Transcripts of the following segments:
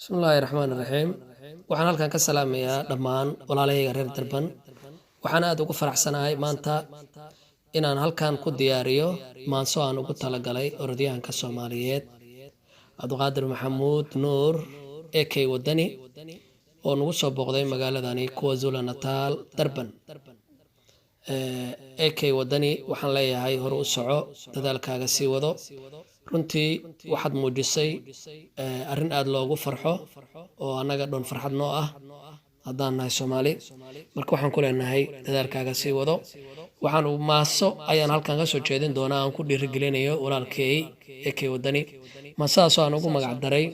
بسم الله الرحمن الرحيم waxaan halkan ka salaamayaa dhammaan walaalahayga reer Durban waxaan aad ugu faraxsanahay maanta inaan halkan ku diyaariyo maanso aan ugu talagalay orodyahanka Soomaaliyeed Abduqaadir Maxamuud Nuur ekay wadani oo nagu soo booqday magaaladani KwaZulu-Natal Durban ekay wadani waxaan leeyahay hor u soco dadaalkaaga sii wado runtii waxaad muujisay arrin aad loogu farxo oo anaga dhan farxad noo ah haddaan nahay Soomaali marka waxaan ku leenahay dadaalkaaga sii wado waxaan u maaso ayaan halkan ka soo jeedin doonaa aan ku dhiirigelinayo walaalkay ekay wadani maasaas aan ugu magac daray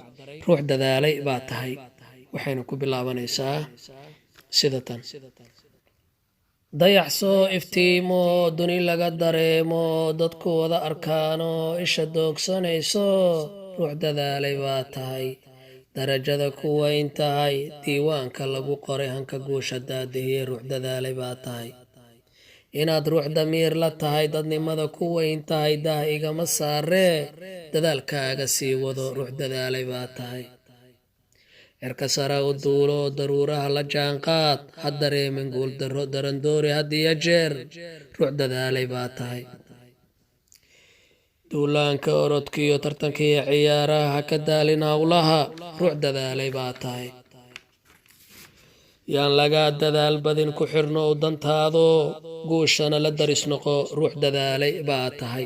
ruux dadaalay baa tahay waxayna ku bilaabanaysaa sida tan dayaxso iftiimo duni laga dareemo dadku wada arkaano isha doogsanayso ruux dadaalay baa tahay darajada ku weyn tahay diiwaanka lagu qoray hanka guusha daadihiye ruux dadaalay baa tahay inaad ruux damiir la tahay dadnimada ku weyn tahay daah igama saaree dadaalkaaga sii wado ruux dadaalay baa tahay erka sara u duulo daruuraha la jaanqaad ha dareemin guul darro darandoori hadiya jeer ruux dadaalay baa tahay duulaanka orodkiyo tartankiyo ciyaaraha ha ka daalin howlaha ruux dadaalay baa tahay yaan lagaa dadaal badin ku xirno u dantaado guushana la daris noqo ruux dadaalay baa tahay